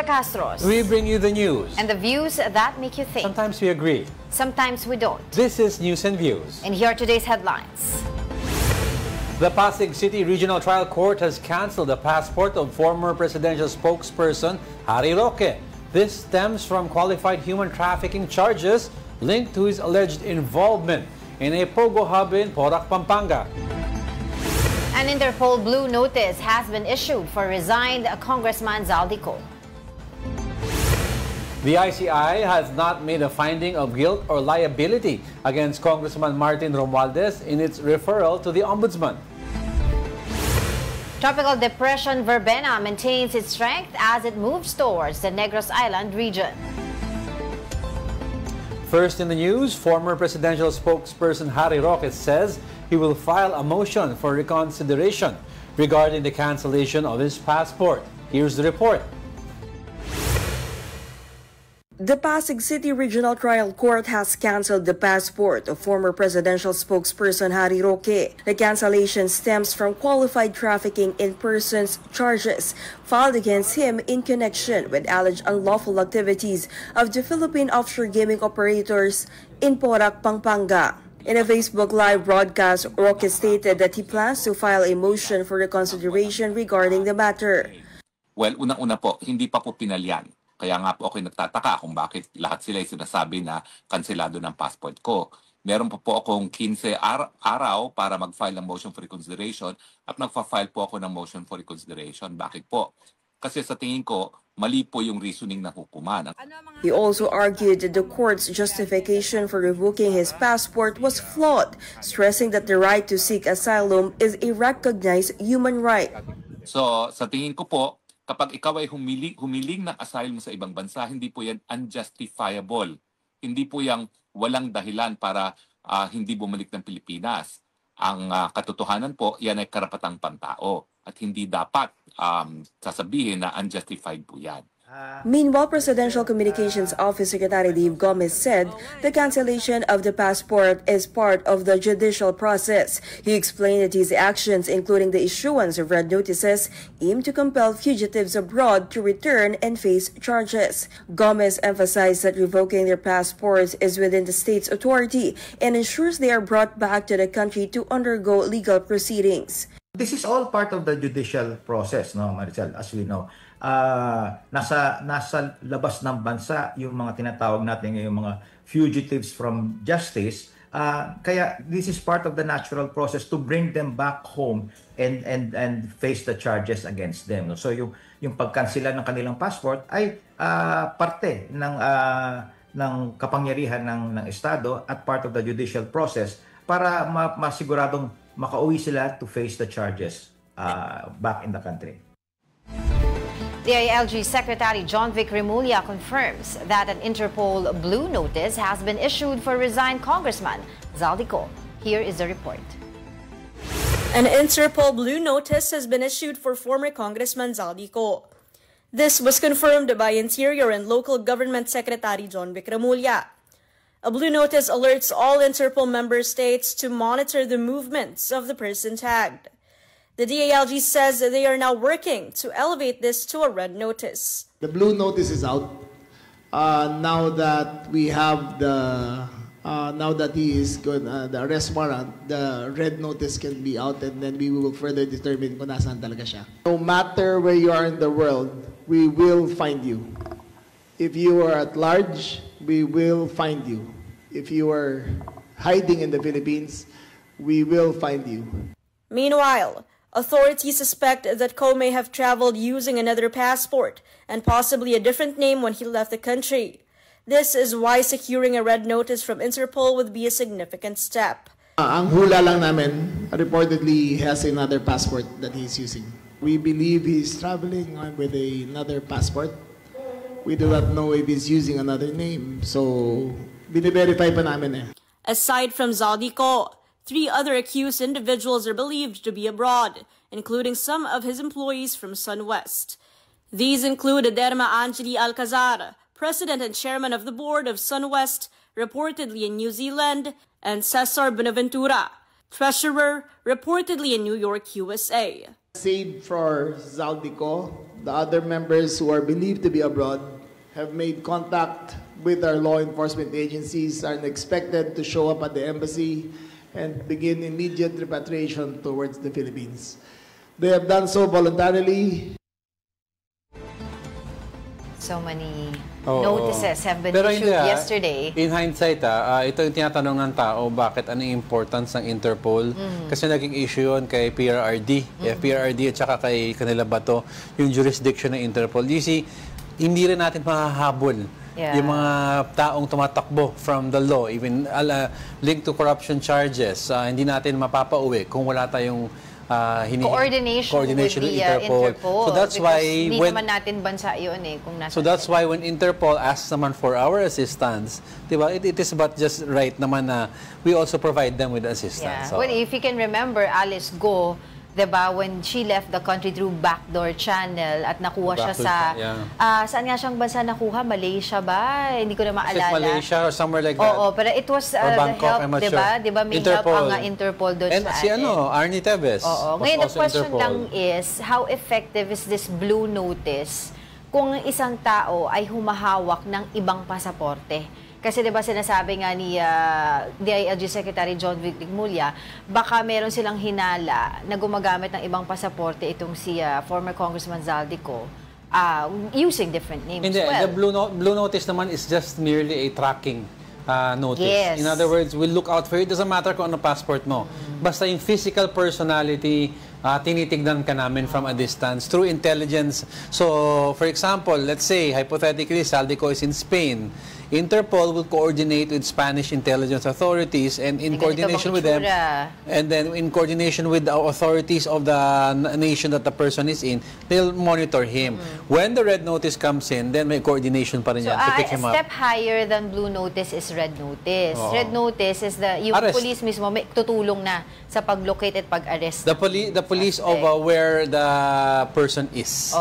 Martha Castros. We bring you the news. And the views that make you think. Sometimes we agree. Sometimes we don't. This is News and Views. And here are today's headlines. The Pasig City Regional Trial Court has canceled the passport of former presidential spokesperson Harry Roque. This stems from qualified human trafficking charges linked to his alleged involvement in a pogo hub in Porac, Pampanga. An Interpol Blue Notice has been issued for resigned Congressman Zaldico. The ICI has not made a finding of guilt or liability against Congressman Martin Romualdez in its referral to the Ombudsman. Tropical Depression Verbena maintains its strength as it moves towards the Negros Island region. First in the news, former presidential spokesperson Harry Roque says he will file a motion for reconsideration regarding the cancellation of his passport. Here's the report. The Pasig City Regional Trial Court has canceled the passport of former presidential spokesperson Harry Roque. The cancellation stems from qualified trafficking in persons charges filed against him in connection with alleged unlawful activities of the Philippine offshore gaming operators in Porac, Pampanga. In a Facebook Live broadcast, Roque stated that he plans to file a motion for reconsideration regarding the matter. Well, unang-una po, hindi pa po pinalyan. Kaya nga po ako nagtataka kung bakit lahat sila ay sinasabi na kanselado ng passport ko. Meron pa po akong 15 araw para mag-file ng motion for reconsideration at nagfa-file po ako ng motion for reconsideration. Bakit po? Kasi sa tingin ko, mali po yung reasoning ng hukuman. He also argued that the court's justification for revoking his passport was flawed, stressing that the right to seek asylum is a recognized human right. So, sa tingin ko po, kapag ikaw ay humiling ng asylum sa ibang bansa, hindi po yan unjustifiable. Hindi po yang walang dahilan para hindi bumalik ng Pilipinas. Ang katotohanan po, yan ay karapatang pantao. At hindi dapat sasabihin na unjustified po yan. Meanwhile, Presidential Communications Office Secretary Dave Gomez said the cancellation of the passport is part of the judicial process. He explained that his actions, including the issuance of red notices, aim to compel fugitives abroad to return and face charges. Gomez emphasized that revoking their passports is within the state's authority and ensures they are brought back to the country to undergo legal proceedings. This is all part of the judicial process, no, Maricel, as we know. Nasa labas ng bansa yung mga tinatawag natin yung mga fugitives from justice. Kaya this is part of the natural process to bring them back home and face the charges against them. No? So yung pagkansela ng kanilang passport ay parte ng kapangyarihan ng Estado at part of the judicial process para masiguradong makauwi sila to face the charges back in the country. The ILG Secretary John Vic Remulla confirms that an Interpol Blue Notice has been issued for resigned Congressman Zaldico. Here is the report. An Interpol Blue Notice has been issued for former Congressman Zaldico. This was confirmed by Interior and Local Government Secretary John Vic Remulla. A Blue Notice alerts all Interpol member states to monitor the movements of the person tagged. The DILG says that they are now working to elevate this to a red notice. The Blue Notice is out. Now that we have now that he is good, the arrest warrant, the red notice can be out, and then we will further determine kung nasaan talaga siya. No matter where you are in the world, we will find you. If you are at large, we will find you. If you are hiding in the Philippines, we will find you. Meanwhile, authorities suspect that Ko may have traveled using another passport and possibly a different name when he left the country. This is why securing a red notice from Interpol would be a significant step. Ang hula lang namin, reportedly he has another passport that he's using. We believe he's traveling with another passport. We do not know if he's using another name, so bine-verify pa namin eh. Aside from Zaldico, 3 other accused individuals are believed to be abroad, including some of his employees from SunWest. These include Derma Angeli Alcazar, president and chairman of the board of SunWest, reportedly in New Zealand, and Cesar Benaventura, treasurer, reportedly in New York, USA. Save for Zaldico, the other members who are believed to be abroad have made contact with our law enforcement agencies and expected to show up at the embassy and begin immediate repatriation towards the Philippines. They have done so voluntarily. So many Oo. notices have been Pero issued hindi, yesterday. In hindsight, ito yung tinatanong ng tao, bakit ano yung importance ng Interpol? Kasi naging issue yun kay PRRD, PRRD at saka kay Canela Bato, yung jurisdiction ng Interpol. You see, hindi rin natin mahahabol yung mga taong tumatakbo from the law, even linked to corruption charges. Hindi natin mapapauwi kung wala tayong coordination with the Interpol. So that's why hindi naman natin bansa yun kung nasa. So that's why when Interpol asks naman for our assistance, diba, it is but just right naman na we also provide them with assistance. Yeah. Well, if you can remember, Alice Go, diba, when she left the country through backdoor channel at nakuha siya sa saan nga siyang bansa nakuha? Malaysia ba? Hindi ko na maalala. Malaysia or somewhere like that. Oo, pero it was the Bangkok, help, diba? Diba may Interpol. help ang Interpol doon And sa si atin. Arnie Tevez. Oo. Ngayon, the question lang is, how effective is this blue notice kung isang tao ay humahawak ng ibang pasaporte? Kasi diba sinasabi nga ni DILG Secretary John Vic Rimulya, baka meron silang hinala na gumagamit ng ibang pasaporte itong si former Congressman Zaldico using different names. Hindi, well, the blue notice naman is just merely a tracking notice. Yes. In other words, we'll look out for it. It doesn't matter kung ano passport mo. Basta yung physical personality, tinitignan ka namin from a distance through intelligence. So, for example, let's say, hypothetically, Zaldico is in Spain. Interpol will coordinate with Spanish intelligence authorities and in coordination with them, and then in coordination with the authorities of the nation that the person is in, they'll monitor him. When the red notice comes in, then may coordination pa rin yan to pick him up. A step higher than blue notice is red notice. Red notice is yung police mismo may tutulong na sa pag-locate at pag-arrest. The police of where the person is.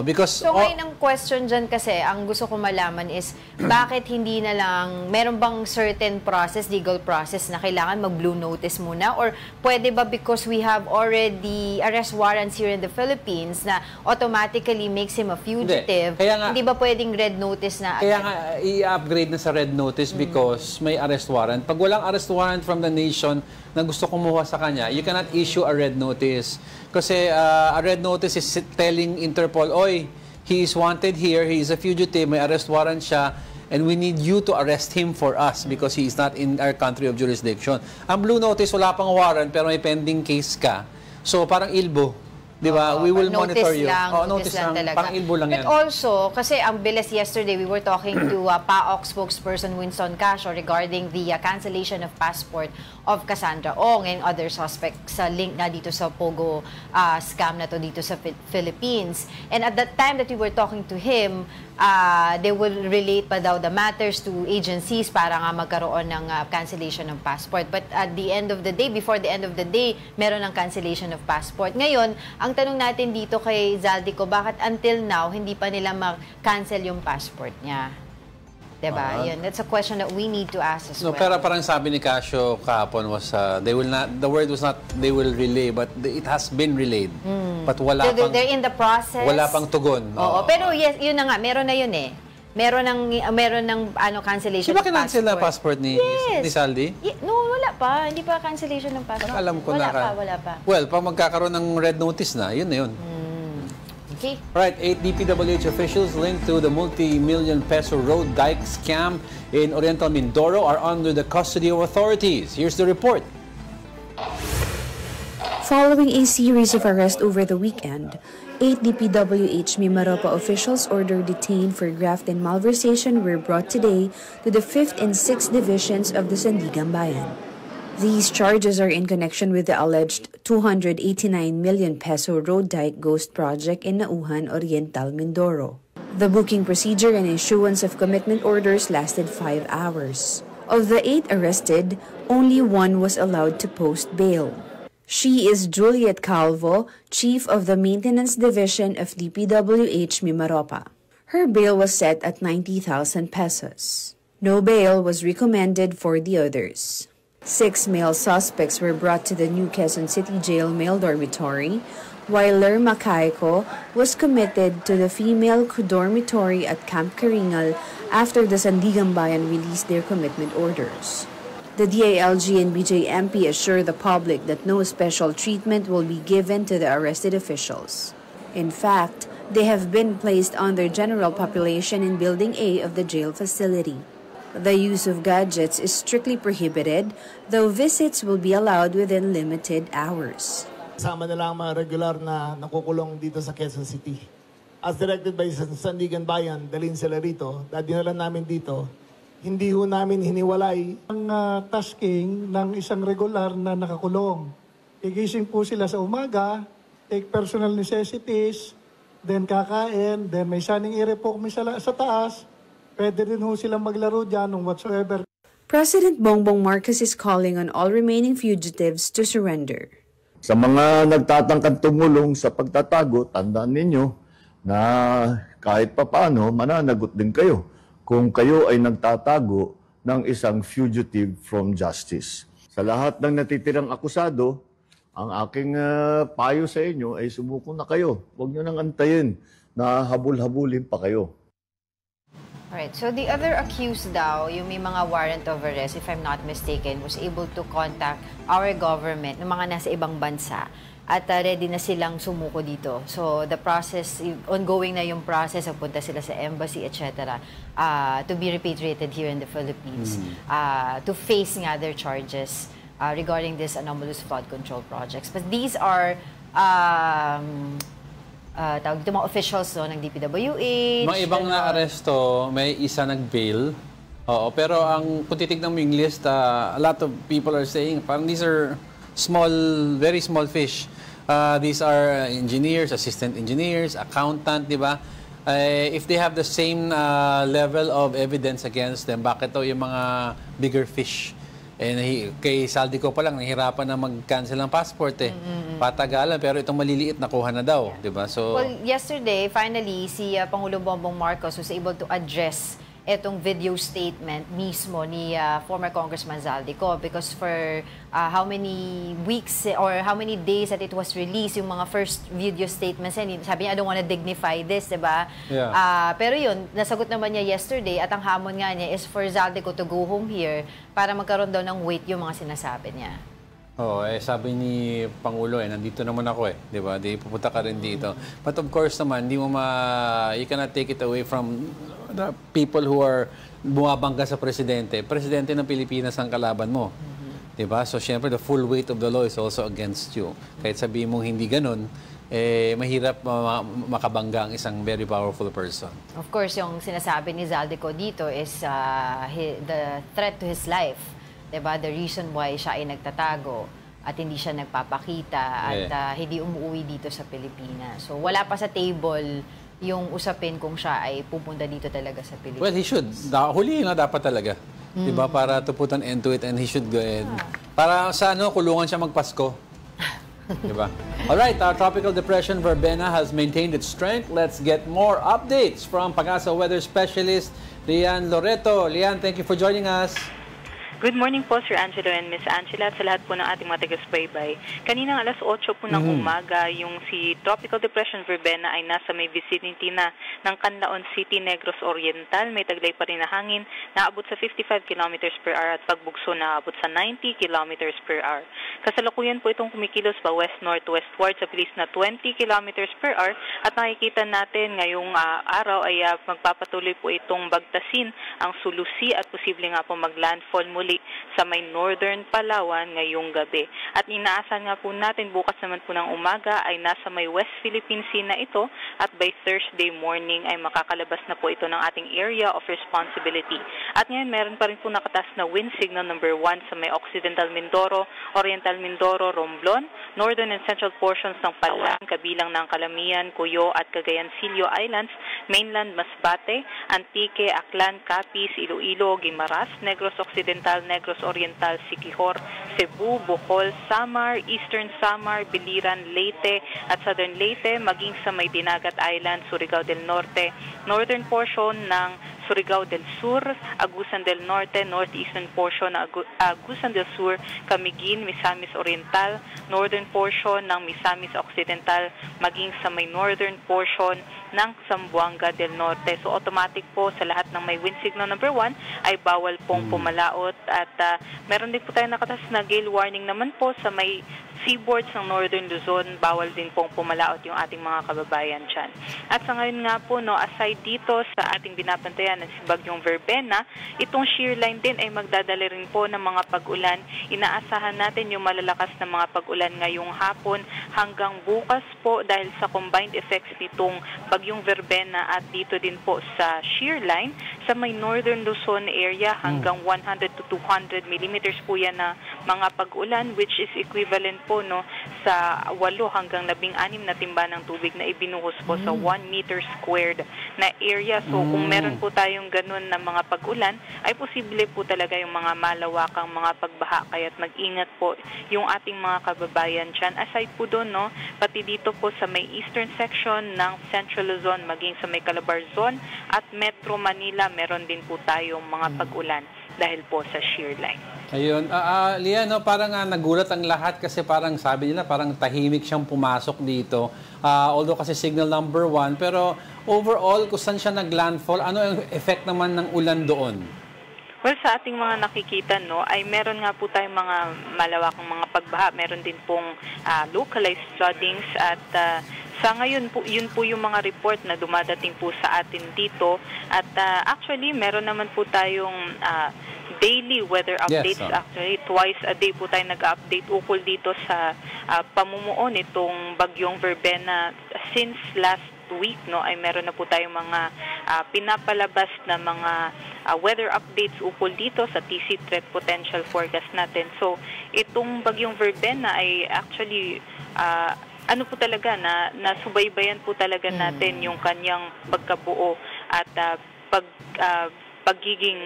Because so ngayon ang question dyan kasi, ang gusto ko malaman is, bakit hindi na lang, meron bang certain process, legal process na kailangan mag-blue notice muna? Or pwede ba because we have already arrest warrants here in the Philippines na automatically makes him a fugitive, hindi ba pwedeng red notice na agad? Kaya nga, i-upgrade na sa red notice because may arrest warrant. Pag walang arrest warrant from the nation na gusto kumuha sa kanya, you cannot issue a red notice. Kasi a red notice is telling Interpol, oy, he is wanted here, he is a fugitive, may arrest warrant siya, and we need you to arrest him for us because he is not in our country of jurisdiction. Ang blue notice, wala pang warrant pero may pending case ka. So parang ilbo. Di ba? We will monitor you. Notice lang talaga. Parang ilbo lang yan. But also, kasi ang bilis yesterday, we were talking to PAOK spokesperson Winston Casio regarding the cancellation of passport of Cassandra Ong and other suspects sa link na dito sa Pogo scam na to dito sa Philippines. And at that time that we were talking to him, they will relate pa daw the matters to agencies para nga magkaroon ng cancellation ng passport. But at the end of the day, before the end of the day, meron ng cancellation of passport. Ngayon, ang tanong natin dito kay Zaldico, bakit until now, hindi pa nila mag-cancel yung passport niya? Diba? Yun, that's a question that we need to ask as well. Pero parang sabi ni Casio kahapon was, they will not, the word was not, they will relay, but it has been relayed. But wala pang, they're in the process. Wala pang tugon. Oo, pero yes, yun na nga, meron na yun eh. Meron ng cancellation of passport. Di ba cancel na passport ni Saldi? No, wala pa. Hindi pa cancellation ng passport. Alam ko wala pa. Well, pag magkakaroon ng red notice na, yun na yun. Okay. Right, 8 DPWH officials linked to the multi-million peso road dike scam in Oriental Mindoro are under the custody of authorities. Here's the report. Following a series of arrests over the weekend, 8 DPWH Mimaropa officials ordered detained for graft and malversation were brought today to the 5th and 6th divisions of the Sandigan Bayan. These charges are in connection with the alleged 289 million peso road dike ghost project in Nauhan, Oriental Mindoro. The booking procedure and issuance of commitment orders lasted 5 hours. Of the 8 arrested, only 1 was allowed to post bail. She is Juliet Calvo, Chief of the Maintenance Division of DPWH Mimaropa. Her bail was set at 90,000 pesos. No bail was recommended for the others. 6 male suspects were brought to the New Quezon City Jail male dormitory, while Lerma Caico was committed to the female dormitory at Camp Karingal after the Sandigan Bayan released their commitment orders. The DILG and BJMP assure the public that no special treatment will be given to the arrested officials. In fact, they have been placed under general population in Building A of the jail facility. The use of gadgets is strictly prohibited, though visits will be allowed within limited hours. Kasama na lang mga regular na nakukulong dito sa Quezon City. As directed by Sandigan Bayan, dalhin sila rito. Dinala namin dito. Hindi ho namin hiniwalay ang tasking ng isang regular na nakakulong. Igising po sila sa umaga, take personal necessities, then kakain, then may sunning area po kami sa taas. Pwede rin ho silang maglaro dyan ng whatsoever. President Bongbong Marcos is calling on all remaining fugitives to surrender. Sa mga nagtatangkang tumulong sa pagtatago, tandaan ninyo na kahit papaano mananagot din kayo kung kayo ay nagtatago ng isang fugitive from justice. Sa lahat ng natitirang akusado, ang aking payo sa inyo ay sumuko na kayo. Huwag nyo nang antayin na habul-habulin pa kayo. Alright, so the other accused daw, yung may mga warrant of arrest, if I'm not mistaken, was able to contact our government, ng mga nasa ibang bansa, at ready na silang sumuko dito. So the process, ongoing na yung process, punta sila sa embassy, etc., to be repatriated here in the Philippines, to face nga their charges regarding this anomalous flood control projects. But these are tawag dito mga officials ng DPWH. Mga ibang na-aresto, may isa nag-bail. Oo, pero kung titignan mo yung list, a lot of people are saying, parang these are small, very small fish. These are engineers, assistant engineers, accountant, di ba? If they have the same level of evidence against them, bakit daw yung mga bigger fish? Kay Saldico pa lang, nahihirapan na mag-cancel ng passport Patagalan, pero itong maliliit nakuha na daw, di ba? So, well, yesterday, finally, si Pangulong Bongbong Marcos was able to address etong video statement mismo ni former Congressman Zaldico, because for how many weeks or how many days that it was released, yung mga first video statements, sabi niya, I don't want to dignify this, diba? Yeah. Pero yun, nasagot naman niya yesterday, at ang hamon nga niya is for Zaldico to go home here para magkaroon daw ng weight yung mga sinasabi niya. Sabi ni Pangulo, nandito naman ako di ba? Pupunta ka rin dito. But of course naman, you cannot take it away from the people who are bumabangga sa presidente. Presidente ng Pilipinas ang kalaban mo. Di ba? So, syempre, the full weight of the law is also against you. Kahit sabihin mong hindi ganun, mahirap makabangga ang isang very powerful person. Of course, yung sinasabi ni Zaldico dito is the threat to his life. Diba? The reason why siya ay nagtatago at hindi siya nagpapakita at hindi umuwi dito sa Pilipinas. So, wala pa sa table yung usapin kung siya ay pupunta dito talaga sa Pilipinas. Well, he should. Huli na dapat talaga. Diba? Para to put an end to it, and he should go ahead. Para sa kulungan siya magpasko. Diba? Alright, our tropical depression Verbena has maintained its strength. Let's get more updates from Pag-asa weather specialist Lian Loreto. Lian, thank you for joining us. Good morning po, Sir Angelo and Miss Angela, at sa lahat po ng ating mga taga-subaybay. Kaninang alas 8 po ng umaga, yung si Tropical Depression Verbena ay nasa may vicinity na ng Canlaon City, Negros Oriental. May taglay pa rin na hangin na abot sa 55 km per hour at pagbugso na abot sa 90 km per hour. Kasalukuyan po itong kumikilos pa west-northwestward sa bilis na 20 km per hour, at nakikita natin ngayong araw ay magpapatuloy po itong bagtasin ang Sulusi at posible nga po maglandfall muli sa may northern Palawan ngayong gabi. At inaasahan nga po natin bukas naman po ng umaga ay nasa may West Philippine Sea na ito, at by Thursday morning ay makakalabas na po ito ng ating area of responsibility. At ngayon meron pa rin po nakataas na wind signal number 1 sa may Occidental Mindoro, Oriental Mindoro, Romblon, northern and central portions ng Palawan, kabilang ng Calamian, Cuyo at Cagayan Silio Islands, mainland Masbate, Antique, Aklan, Capiz, Iloilo, Guimaras, Negros Occidental, Negros Oriental, Siquijor, Cebu, Bohol, Samar, Eastern Samar, Biliran, Leyte at Southern Leyte, maging sa may Dinagat Island, Surigao del Norte, northern portion ng Surigao del Sur, Agusan del Norte, northeastern portion ng Agusan del Sur, Camiguin, Misamis Oriental, northern portion ng Misamis Occidental, maging sa may northern portion ng Zamboanga del Norte. So automatic po sa lahat ng may wind signal number 1 ay bawal pong pumalaot at meron din po tayo nakatas na gale warning naman po sa may seaboards ng Northern Luzon, bawal din pong pumalaot yung ating mga kababayan dyan. At sa ngayon nga po, no, aside dito sa ating binabantayan ng si Bagyong Verbena, itong shear line din ay magdadala rin po ng mga pag-ulan. Inaasahan natin yung malalakas na mga pag-ulan ngayong hapon hanggang bukas po dahil sa combined effects nitong Bagyong Verbena at dito din po sa shear line sa may Northern Luzon area hanggang 100 to 200 millimeters po yan na mga pag-ulan, which is equivalent po no sa 8 hanggang 16 na timba ng tubig na ibinuhos po sa 1 meter squared na area. So kung meron po tayong ganun na mga pag-ulan, ay posible po talaga yung mga malawakang mga pagbaha. Kaya't mag-ingat po yung ating mga kababayan dyan. Aside po doon, no, pati dito po sa may eastern section ng Central Luzon, maging sa may Calabar Zone at Metro Manila, meron din po tayong mga pag-ulan dahil po sa shear line. Ayun. Lian, no, parang nagulat ang lahat kasi parang sabi nila parang tahimik siyang pumasok dito. Although kasi signal number 1, pero overall, kung saan siya nag-landfall, ano ang effect naman ng ulan doon? Well, sa ating mga nakikita, no, ay meron nga po tayong mga malawakang mga pagbaha. Meron din pong localized floodings at sa ngayon po, yun po yung mga report na dumadating po sa atin dito. At actually, meron naman po tayong daily weather updates. Yes, Actually, twice a day po tayo nag-update ukol dito sa pamumuo nitong Bagyong Verbena. Since last week, no, ay meron na po tayong mga pinapalabas na mga weather updates ukol dito sa TC Threat Potential Forecast natin. So, itong Bagyong Verbena ay actually ano po talaga na nasubaybayan po talaga natin yung kanyang pagkabuo at pagiging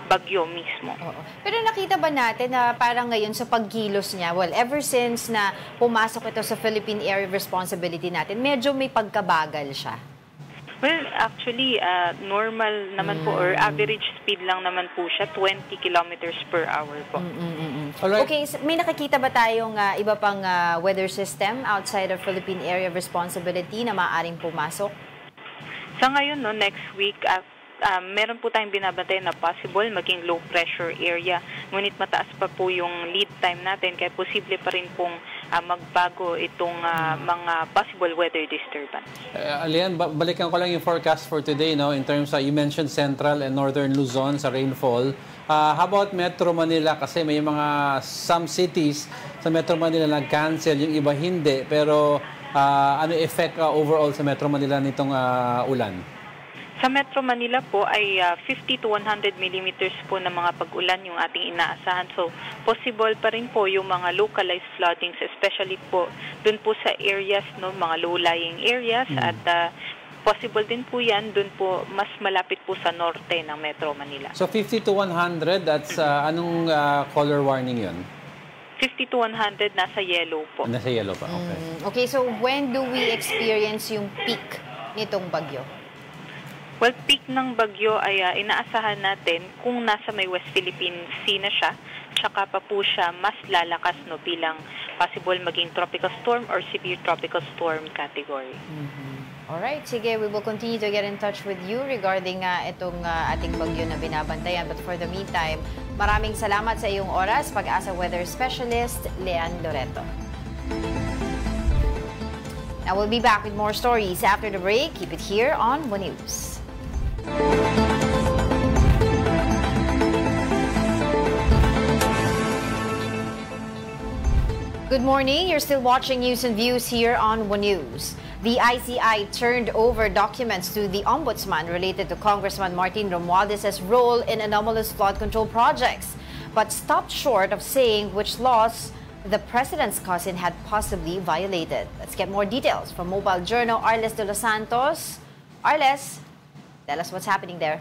bagyo mismo. Oo. Pero nakita ba natin na parang ngayon sa pagkilos niya, well, ever since na pumasok ito sa Philippine Area of Responsibility natin, medyo may pagkabagal siya? Well, actually, normal naman po or average speed lang naman po siya, 20 kilometers per hour po. Alright. Okay, may nakikita ba tayong iba pang weather system outside of Philippine Area of Responsibility na maaaring pumasok? Sa ngayon, no, next week, meron po tayong binabantayan na possible maging low pressure area. Ngunit mataas pa po yung lead time natin kaya posible pa rin pong magbago itong mga possible weather disturbance. Lian, balikan ko lang yung forecast for today, no? In terms of, you mentioned Central and Northern Luzon sa rainfall. How about Metro Manila? Kasi may mga some cities sa Metro Manila nag-cancel, yung iba hindi. Pero ano effect overall sa Metro Manila nitong ulan? Sa Metro Manila po ay 50 to 100 millimeters po na mga pag-ulan yung ating inaasahan. So, possible pa rin po yung mga localized floodings, especially po dun po sa areas, no, mga low-lying areas at possible din po yan dun po mas malapit po sa norte ng Metro Manila. So, 50 to 100, that's anong color warning yun? 50 to 100 nasa yellow po. Nasa yellow pa, okay. Okay, so when do we experience yung peak nitong bagyo? Well, peak ng bagyo ay inaasahan natin kung nasa may West Philippine Sea na siya, tsaka pa po siya mas lalakas, no, bilang possible maging tropical storm or severe tropical storm category. Alright, sige, we will continue to get in touch with you regarding itong ating bagyo na binabantayan. But for the meantime, maraming salamat sa iyong oras, Pag-asa Weather Specialist, Leanne Loreto. Now we'll be back with more stories after the break. Keep it here on One News. Good morning. You're still watching News and Views here on One News. The ICI turned over documents to the Ombudsman related to Congressman Martin Romualdez's role in anomalous flood control projects, but stopped short of saying which laws the president's cousin had possibly violated. Let's get more details from Mobile Journal Arles de los Santos. Arles, tell us what's happening there.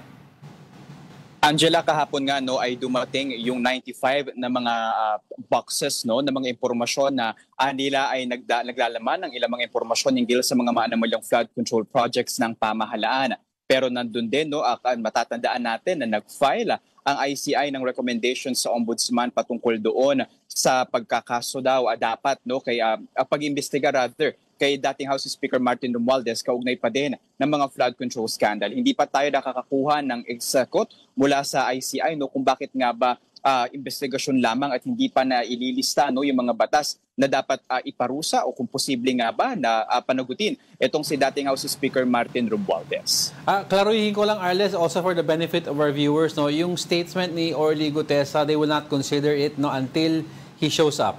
Angela, kahapon nga no ay dumating yung 95 na mga boxes no na mga impormasyon na nila ay naglalaman ng ilang mga impormasyon hinggil sa mga maanamalyang flood control projects ng pamahalaan. Pero nandun din, no, matatandaan natin na nag-file ang ICI ng recommendation sa Ombudsman patungkol doon sa pagkakaso daw dapat, no, kaya pag-imbestiga rather kay dating House Speaker Martin Romualdez kaugnay pa din ng mga flood control scandal. Hindi pa tayo nakakakuha ng exact mula sa ICI, no, kung bakit nga ba investigasyon lamang at hindi pa na ililista, no, yung mga batas na dapat iparusa o kung posible nga ba na panagutin itong si dating House Speaker Martin Romualdez. Klaruhin ko lang, Arles, also for the benefit of our viewers, no, yung statement ni Orly Gutesa, they will not consider it, no, until he shows up.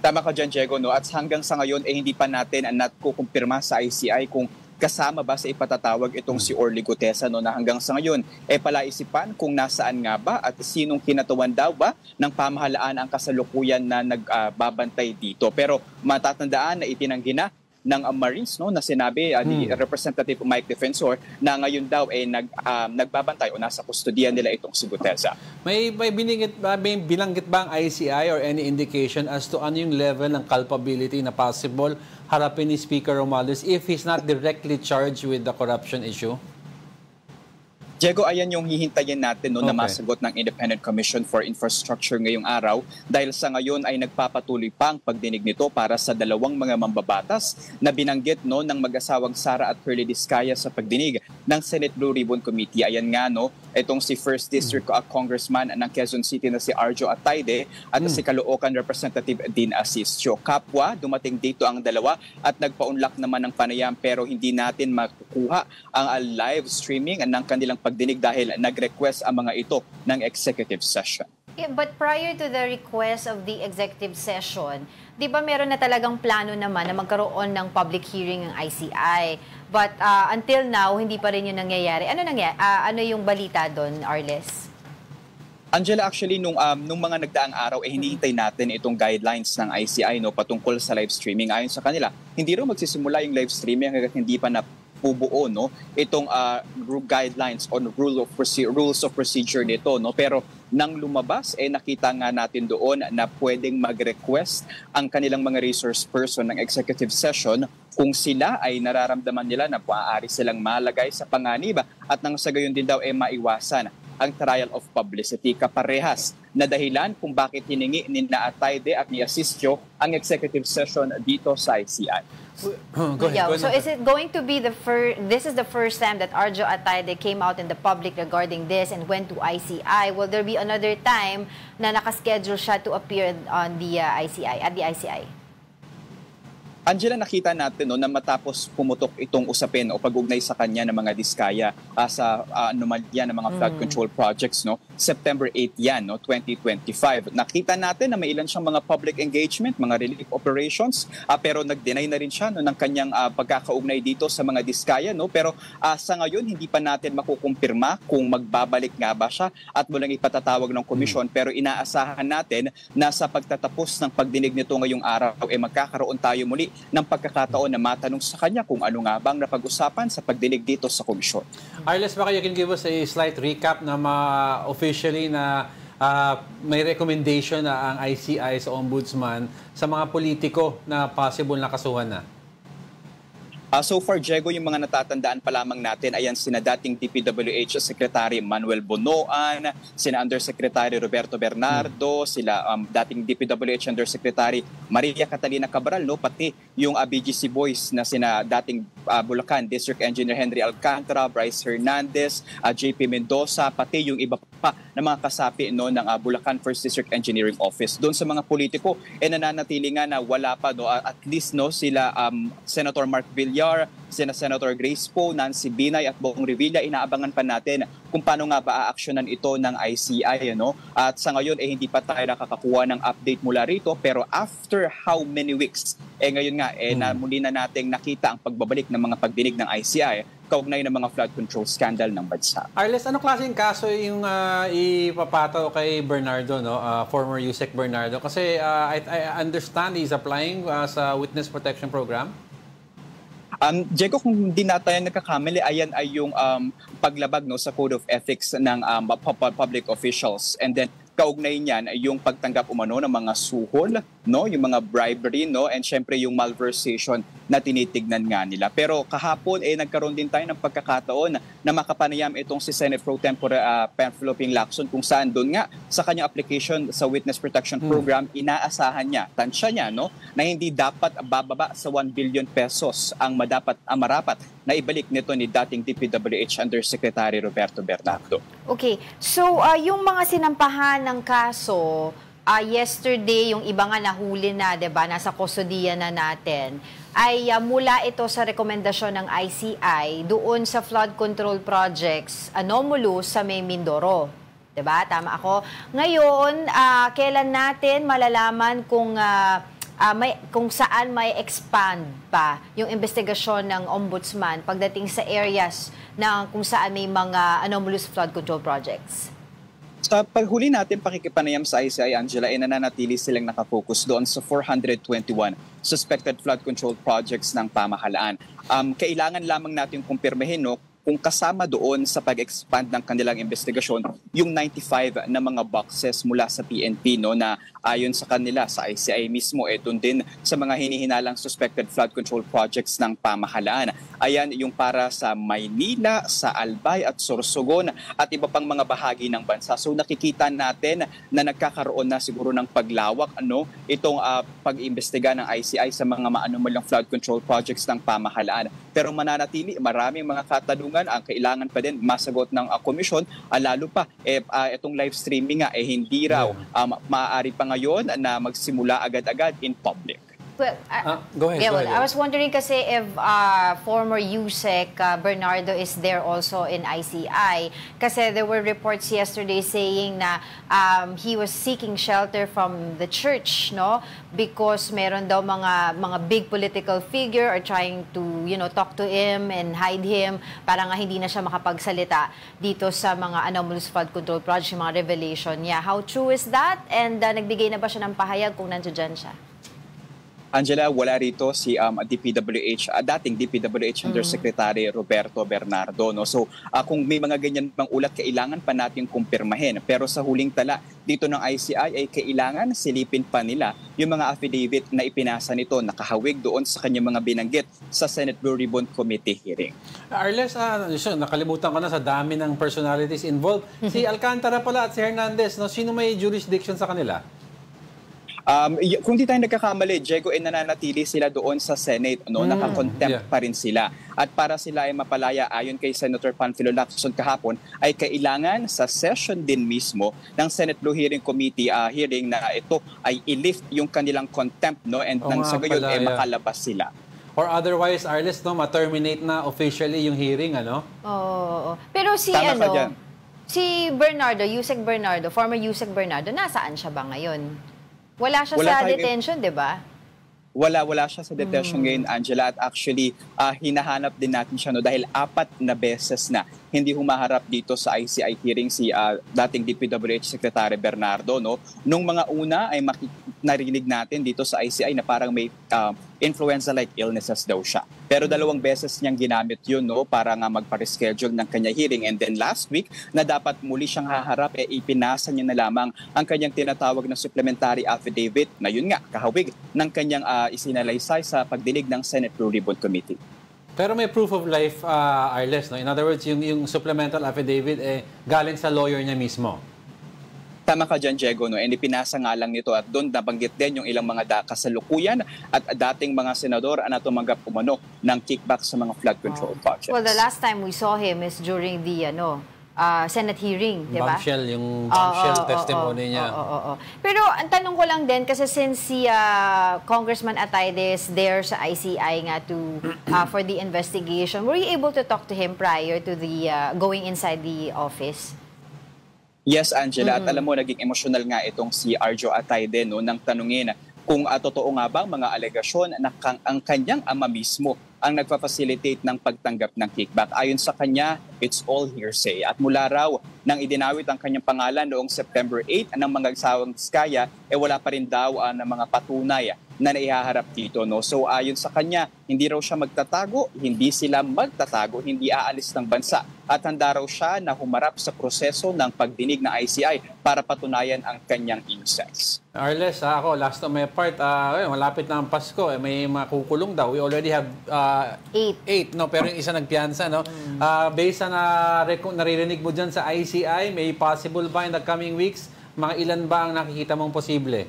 Tama ka dyan, Diego, no? At hanggang sa ngayon, hindi pa natin nakukumpirma sa ICI kung kasama ba sa ipatatawag itong si Orly Gutesa, no, na hanggang sa ngayon palaisipan kung nasaan nga ba at sinong kinatawan daw ba ng pamahalaan ang kasalukuyan na nagbabantay dito. Pero matatandaan na itinanggi na ng Marines, no, na sinabi ni Representative Mike Defensor na ngayon daw nagbabantay o nasa kustodiyan nila itong si Gutesa. May binanggit ba ang ICI or any indication as to ano yung level ng culpability na possible harapin ni Speaker Romualdez if he's not directly charged with the corruption issue? Diego, ayan yung hihintayin natin, no, na masagot ng Independent Commission for Infrastructure ngayong araw dahil sa ngayon ay nagpapatuloy pa ang pagdinig nito para sa dalawang mga mambabatas na binanggit, no, ng mag-asawang Sara at Curly Discaya sa pagdinig ng Senate Blue Ribbon Committee. Ayan nga, no, itong si 1st District Congressman ng Quezon City na si Arjo Atayde at si Caloocan Representative Dean Asistio. Kapwa, dumating dito ang dalawa at nagpaunlak naman ng panayam pero hindi natin makukuha ang live streaming ng kanilang pagdinig dahil nag-request ang mga ito ng executive session. Yeah, but prior to the request of the executive session, di ba meron na talagang plano naman na magkaroon ng public hearing ng ICI? But until now, hindi pa rin yun nangyayari. Ano yung balita doon, Arles? Angela, actually, nung mga nagdaang araw, hinihintay natin itong guidelines ng ICI, no, patungkol sa live streaming. Ayon sa kanila, hindi rin magsisimula yung live streaming hanggang hindi pa na pubuo, no, itong guidelines on rules of procedure nito, no. Pero nang lumabas nakita nga natin doon na pwedeng mag-request ang kanilang mga resource person ng executive session kung sila ay nararamdaman nila na maaari silang malagay sa panganib at nang sa gayon din daw maiwasan ang trial of publicity. Kaparehas na dahilan kung bakit hiningi ni Atayde at ni Asistio ang executive session dito sa ICI. Go ahead. So is it going to be this is the first time that Arjo Atayde came out in the public regarding this and went to ICI? Will there be another time na nakaschedule siya to appear on the ICI, at the ICI? Angela, nakita natin, no, na matapos pumutok itong usapin o pag-ugnay sa kanya ng mga diskaya sa anomalya ng mga flood control projects, no, September 8 yan, no, 2025. Nakita natin na may ilan siyang mga public engagement, mga relief operations, pero nag-deny na rin siya, no, ng kanyang pagkakaugnay dito sa mga diskaya, no. Pero sa ngayon hindi pa natin makukumpirma kung magbabalik nga ba siya at mulang ipatatawag ng komisyon, pero inaasahan natin na sa pagtatapos ng pagdinig nito ngayong araw magkakaroon tayo muli ng pagkakataon na matanong sa kanya kung ano nga bang napag-usapan sa pagdinig dito sa komisyon. Arles, baka you can give us a slight recap na officially na may recommendation na ang ICI sa Ombudsman sa mga politiko na possible na kasuhan na? So far, Diego, yung mga natatandaan pa lamang natin, ayan sina dating DPWH Secretary Manuel Bonoan, sina Undersecretary Roberto Bernardo, sila dating DPWH Undersecretary Maria Catalina Cabral, no, pati yung BGC Boys na sina dating Bulacan District Engineer Henry Alcantara, Bryce Hernandez, JP Mendoza, pati yung iba pa na mga kasapi, no, ng Bulacan First District Engineering Office. Doon sa mga politiko, nananatili nga na wala pa, no, at least, no, sila Senator Mark Villar, sina Senator Grace Poe, Nancy Binay at Bong Revilla, inaabangan pa natin kung paano nga ba aaksyonan ito ng ICI, ano? At sa ngayon hindi pa tayo nakakakuha ng update mula rito, pero after how many weeks ngayon nga na muli na nating nakita ang pagbabalik ng mga pagdinig ng ICI kaugnay ng mga flood control scandal ng bansa. Arles, anong klaseng kaso yung ipapataw kay Bernardo, no? Former Yusek Bernardo? Kasi I understand he's applying sa Witness Protection Program. Diego, kung hindi na tayo nagkakamali, ayan ay yung paglabag, no, sa Code of Ethics ng public officials. And then kaugnay niyan ay yung pagtanggap umano ng mga suhol no, yung mga bribery, no, and syempre yung malversation na tinitignan nga nila. Pero kahapon nagkaroon din tayo ng pagkakataon na makapanayam itong si Senate Pro Tempore Panfilo Ping Lacson, kung saan doon nga sa kanyang application sa Witness Protection Program, inaasahan niya, tansya niya, no, na hindi dapat bababa sa 1 billion pesos ang marapat na ibalik nito ni dating DPWH Undersecretary Roberto Bernardo. Okay, so yung mga sinampahan ng kaso, yesterday, yung iba nga nahuli na, diba, nasa kustodiya na natin, ay mula ito sa rekomendasyon ng ICI doon sa flood control projects anomalous sa May Mindoro. Diba? Tama ako? Ngayon, kailan natin malalaman kung saan may expand pa yung investigasyon ng Ombudsman pagdating sa areas na kung saan may mga anomalous flood control projects? Sa paghuli natin, pakikipanayam sa ICI, Angela, nananatili silang nakafocus doon sa 421 suspected flood control projects ng pamahalaan. Kailangan lamang natin kumpirmahin, no, kung kasama doon sa pag-expand ng kanilang investigasyon yung 95 na mga boxes mula sa PNP, no, na ayon sa kanila, sa ICI mismo, doon din sa mga hinihinalang suspected flood control projects ng pamahalaan. Ayan yung para sa Maynila, sa Albay at Sorsogon at iba pang mga bahagi ng bansa. So nakikita natin na nagkakaroon na siguro ng paglawak, ano, itong pag-imbestiga ng ICI sa mga maanumalang flood control projects ng pamahalaan. Pero mananatili, maraming mga katanungan ang kailangan pa din masagot ng komisyon, lalo pa itong live streaming nga hindi raw maaari pa ngayon na magsimula agad-agad in public. Well, go ahead. I was wondering kasi if former USEC Bernardo is there also in ICI. Kasi there were reports yesterday saying na he was seeking shelter from the church, no? Because meron daw mga big political figure are trying to, talk to him and hide him para nga hindi na siya makapagsalita dito sa mga anomalous flood control projects, yung mga revelation niya. How true is that? And nagbigay na ba siya ng pahayag kung nandiyan siya? Angela, wala rito si dating DPWH Undersecretary Roberto Bernardo, no? So kung may mga ganyan pang ulat, kailangan pa natin kumpirmahin. Pero sa huling tala dito ng ICI ay kailangan silipin pa nila yung mga affidavit na ipinasa nito, nakahawig doon sa kanyang mga binanggit sa Senate Blue Ribbon Committee hearing. Arles, nakalimutan ko na sa dami ng personalities involved. Si Alcantara pala at si Hernandez, no? Sino may jurisdiction sa kanila? Kung di tayo nagkakamali, Diego, nananatili sila doon sa Senate, no? Nakakontempt pa rin sila. At para sila ay mapalaya, ayon kay Senator Panfilo Lacson kahapon, ay kailangan sa session din mismo ng Senate Blue Hearing Committee hearing na ito ay i-lift yung kanilang contempt, no? And nang sa gayon ay makalabas sila. Or otherwise, Arles, no, ma-terminate na officially yung hearing, ano? Oo. Pero si Bernardo, Yusek Bernardo, former Yusek Bernardo, nasaan siya ba ngayon? Wala siya sa detention, di ba? Wala siya sa detention ngayon, Angela. At actually, hinahanap din natin siya, no, dahil 4 na beses na hindi humaharap dito sa ICI hearing si dating DPWH Secretary Bernardo, no? Nung mga una ay narinig natin dito sa ICI na parang may influenza-like illnesses daw siya. Pero 2 beses niyang ginamit yun, no, para nga magpa-reschedule ng kanya hearing. And then last week, na dapat muli siyang haharap, ipinasa niya na lamang ang kanyang tinatawag na supplementary affidavit na yun nga, kahawig ng kanyang isinalaysay sa pagdinig ng Senate Blue Ribbon Committee. Pero may proof of life, Arles, no? In other words, yung supplemental affidavit galing sa lawyer niya mismo. Tama ka dyan, Diego, no? And ipinasa nga lang nito at doon nabanggit din yung ilang mga kasalukuyan at dating mga senador na tumanggap umano ng kickback sa mga flood control projects. Well, the last time we saw him is during the Senate hearing, di ba? Bombshell testimony niya. Pero ang tanong ko lang din, kasi since si Congressman Atayde is there sa ICI nga for the investigation, were you able to talk to him prior to the going inside the office? Yes, Angela. At alam mo, naging emosyonal nga itong si Arjo Atayde, no, nang tanungin kung totoo nga ba mga alegasyon na ang kanyang ama mismo ang nagpa-facilitate ng pagtanggap ng kickback. Ayon sa kanya, it's all hearsay. At mula raw nang idinawit ang kanyang pangalan noong September 8 ng mga agsawang Diskaya, wala pa rin daw ng mga patunay na naihaharap dito. No? So ayon sa kanya, hindi raw siya magtatago, hindi sila magtatago, hindi aalis ng bansa. At handa raw siya na humarap sa proseso ng pagdinig ng ICI para patunayan ang kanyang innocence. Arles, ako, last on my part, malapit na ang Pasko, may makukulong daw. We already have 8, no? Pero yung isa nagpiyansa, no? Based sa naririnig mo dyan sa ICI, may possible ba in the coming weeks, mga ilan ba ang nakikita mong posible?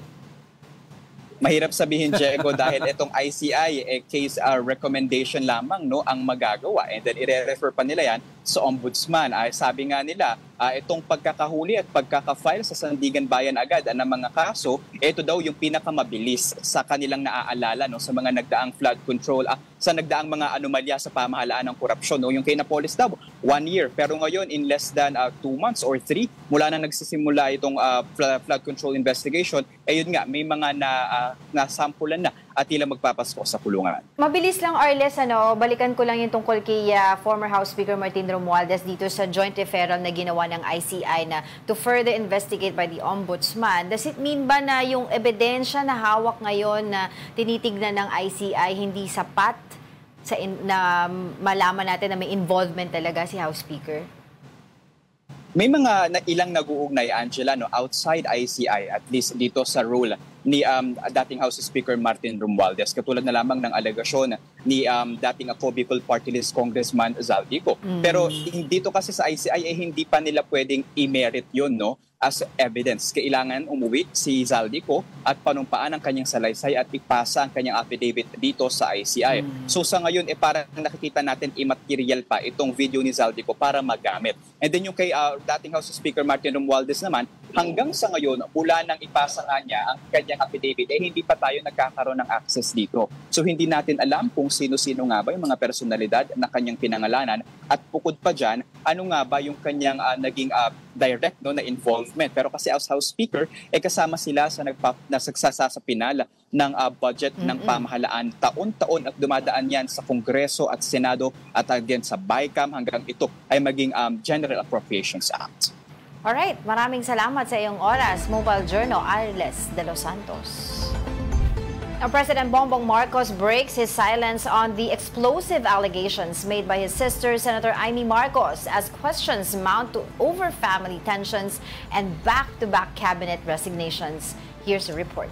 Mahirap sabihin, Diego, dahil itong ICI case recommendation lamang no ang magagawa, and then i-refer pa nila yan sa ombudsman. Sabi nga nila, itong pagkakahuli at pagkaka-file sa Sandigan Bayan agad ng mga kaso, ito daw yung pinakamabilis sa kanilang naaalala no sa mga nagdaang flood control, sa nagdaang mga anomalya sa pamahalaan ng korupsyon. No? Yung kay Napoles daw, 1 year. Pero ngayon, in less than 2 months or 3, mula na nagsisimula itong flood control investigation, yun nga, may mga nasampulan na at tila magpapasko sa kulungan. Mabilis lang, Arles, balikan ko lang yung tungkol kay former House Speaker Martin Romualdez dito sa joint referral na ginawa ng ICI na to further investigate by the Ombudsman. Does it mean ba na yung ebidensya na hawak ngayon na tinitignan ng ICI hindi sapat na malaman natin na may involvement talaga si House Speaker? May mga ilang nag-uugnay, Angela, no, outside ICI, at least dito sa role ni dating House Speaker Martin Romualdez, katulad na lamang ng alegasyon ni dating Bicol Party List Congressman Zaldico. Pero dito kasi sa ICI hindi pa nila pwedeng i-merit yun, no, as evidence. Kailangan umuwi si Zaldico at panumpaan ang kanyang salaysay at ipasa ang kanyang affidavit dito sa ICI. So sa ngayon, parang nakikita natin immaterial pa itong video ni Zaldico para magamit. And then yung kay dating House Speaker Martin Romualdez naman, hanggang sa ngayon, mula nang ipasa nga niya ang kanyang affidavit, hindi pa tayo nagkakaroon ng access dito. So hindi natin alam kung sino-sino nga ba yung mga personalidad na kanyang pinangalanan, at bukod pa dyan, ano nga ba yung kanyang naging direct na involvement. Pero kasi as House Speaker, kasama sila sa nagsasasa sa pinala ng budget ng pamahalaan taon-taon at dumadaan yan sa Kongreso at Senado at again sa BICAM hanggang ito ay maging General Appropriations Act. Alright, maraming salamat sa iyong oras. Mobile Journal, Arles de los Santos. Now, President Bongbong Marcos breaks his silence on the explosive allegations made by his sister, Senator Amy Marcos, as questions mount over family tensions and back-to-back cabinet resignations. Here's a report.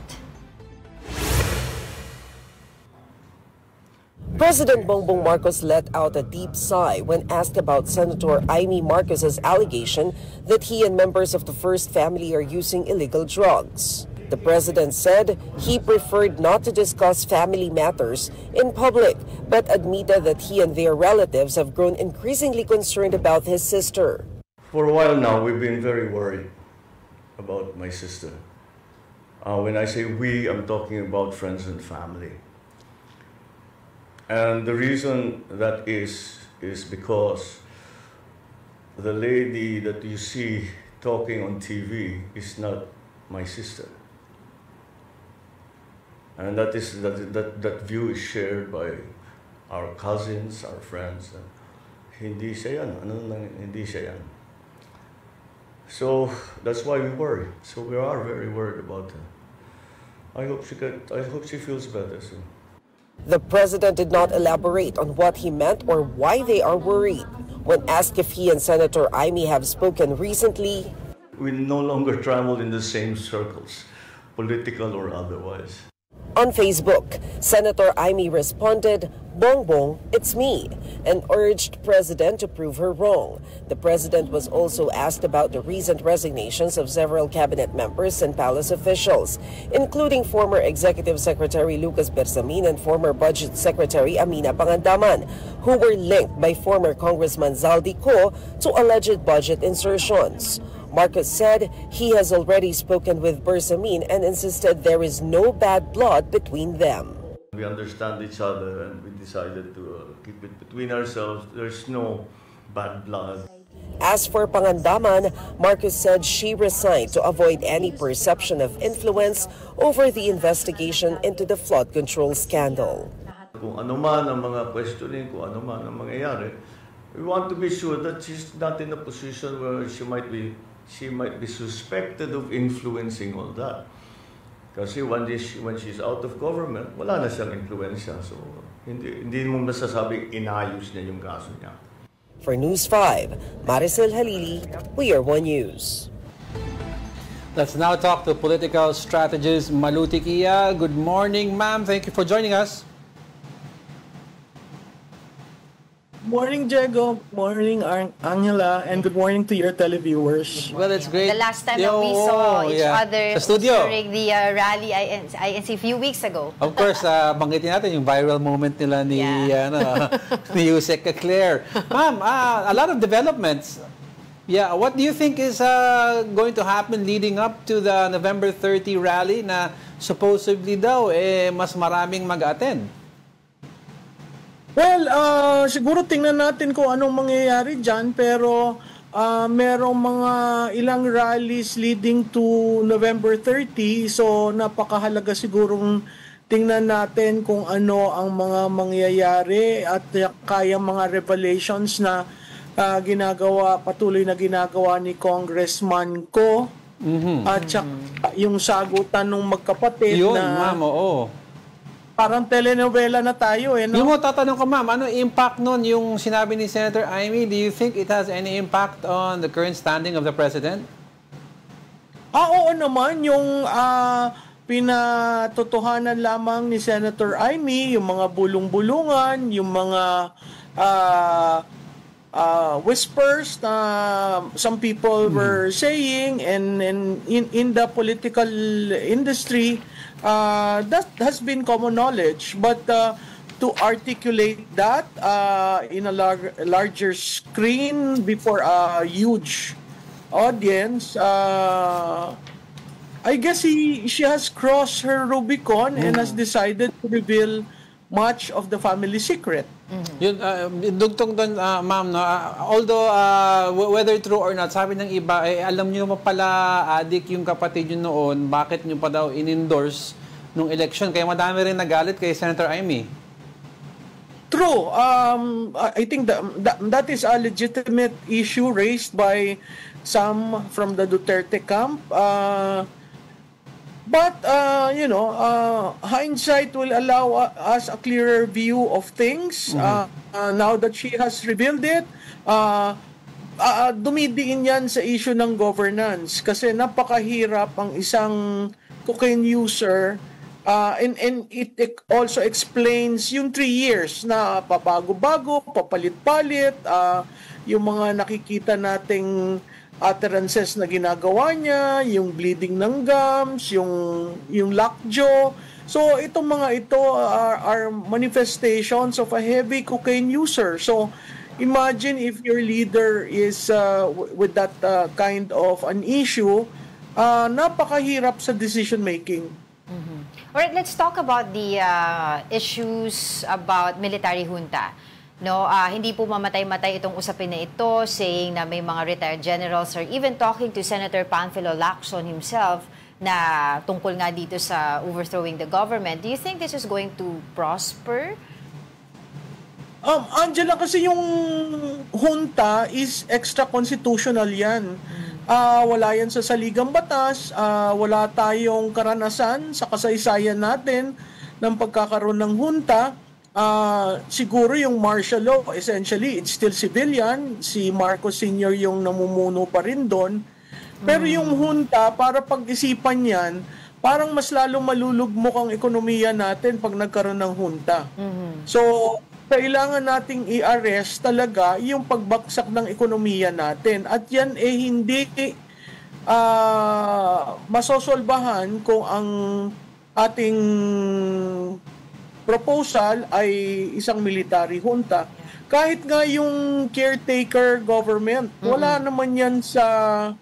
President Bongbong Marcos let out a deep sigh when asked about Senator Amy Marcos's allegation that he and members of the First Family are using illegal drugs. The president said he preferred not to discuss family matters in public, but admitted that he and their relatives have grown increasingly concerned about his sister. For a while now, we've been very worried about my sister. When I say we, I'm talking about friends and family. And the reason that is because the lady that you see talking on TV is not my sister. And that view is shared by our cousins, our friends. Hindi siya yan. Hindi siya yan. So that's why we worry. So we are very worried about her. I hope she feels better soon. The president did not elaborate on what he meant or why they are worried. When asked if he and Senator Amy have spoken recently, we no longer travel in the same circles, political or otherwise. On Facebook, Senator Amy responded, "Bongbong, it's me," and urged President to prove her wrong. The president was also asked about the recent resignations of several cabinet members and palace officials, including former Executive Secretary Lucas Bersamin and former Budget Secretary Amina Pangandaman, who were linked by former Congressman Zaldico to alleged budget insertions. Marcos said he has already spoken with Bersamin and insisted there is no bad blood between them. We understand each other and we decided to keep it between ourselves. There's no bad blood. As for Pangandaman, Marcos said she resigned to avoid any perception of influence over the investigation into the flood control scandal. Kung ano man ang mga questioning, kung ano man ang mangyayari, we want to be sure that she's not in a position where she might be suspected of influencing all that. Kasi when she's out of government, wala na siyang influensya. So, hindi mo masasabing inayos niya yung kaso niya. For News 5, Maricel Halili, We Are One News. Let's now talk to political strategist Malu Tiquia. Good morning, ma'am. Thank you for joining us. Morning, Diego. Morning, Angela. And good morning to your televiewers. Well, it's great. The last time that we saw each other sa studio during the rally INC a few weeks ago. Of course, banggitin natin yung viral moment nila ni, ni Yusek Claire. Ma'am, a lot of developments. Yeah, what do you think is going to happen leading up to the November 30 rally na supposedly daw mas maraming mag-attend? Well, siguro tingnan natin kung anong mangyayari dyan, pero merong mga ilang rallies leading to November 30, so napakahalaga sigurong tingnan natin kung ano ang mga mangyayari at kaya mga revelations na patuloy na ginagawa ni Congressman Ko at yung sagutan ng magkapatid yun, na ma'am, oo. Parang telenovela na tayo no? Yung mo tatanong ko, ma'am, ano impact nun yung sinabi ni Senator Amy? Do you think it has any impact on the current standing of the President? Oo naman, yung pinatotohanan lamang ni Senator Amy, yung mga bulong-bulungan, yung mga whispers na some people were saying, and in the political industry, that has been common knowledge. But to articulate that in a larger screen before a huge audience, I guess she has crossed her Rubicon and has decided to reveal much of the family secret. Yun, dugtong doon, ma'am, no? Although, whether true or not, sabi ng iba, alam nyo mo pala, adik yung kapatid nyo noon, bakit nyo pa daw in-endorse nung election? Kaya madami rin nagalit kay Senator Amy. True. I think that is a legitimate issue raised by some from the Duterte camp. But, hindsight will allow us a clearer view of things. Now that she has revealed it, dumidiin yan sa issue ng governance. Kasi napakahirap ang isang cocaine user. And it also explains yung 3 years na pabago-bago, papalit-palit, yung mga nakikita nating utterances na ginagawa niya, yung bleeding ng gums, yung lockjaw. So itong mga ito are manifestations of a heavy cocaine user. So imagine if your leader is with that kind of an issue, napakahirap sa decision making. Alright, let's talk about the issues about military junta. No, hindi po mamatay-matay itong usapin na ito, saying na may mga retired generals, or even talking to Senator Panfilo Lacson himself na tungkol nga dito sa overthrowing the government. Do you think this is going to prosper? Angela, kasi yung junta is extra-constitutional yan. Wala yan sa saligang batas, wala tayong karanasan sa kasaysayan natin ng pagkakaroon ng junta. Siguro yung martial law, essentially, it's still civilian. Si Marcos Sr. yung namumuno pa rin doon. Pero yung junta, para pag-isipan yan, parang mas lalong malulugmok ang ekonomiya natin pag nagkaroon ng junta. So, kailangan nating i-arrest talaga yung pagbaksak ng ekonomiya natin. At yan hindi masosolbahan kung ang ating proposal ay isang military junta. Kahit nga yung caretaker government, wala naman yan sa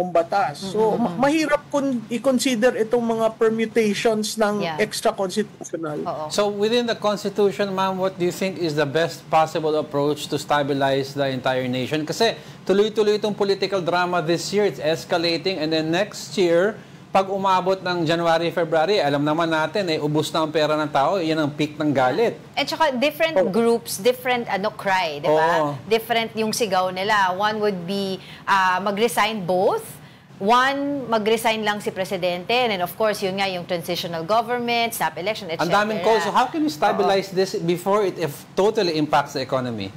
batas. So, mahirap i-consider itong mga permutations ng extra-constitutional. So, within the Constitution, ma'am, what do you think is the best possible approach to stabilize the entire nation? Kasi tuloy-tuloy itong political drama this year. It's escalating. And then next year, pag umabot ng January, February, alam naman natin, ubos na ang pera ng tao, yan ang peak ng galit. At saka different groups, different cry, di ba? Different yung sigaw nila. One would be mag-resign both one, mag-resign lang si Presidente, and then of course, yun nga, yung transitional government, snap election, etc. Ang daming calls. So how can we stabilize this before it totally impacts the economy?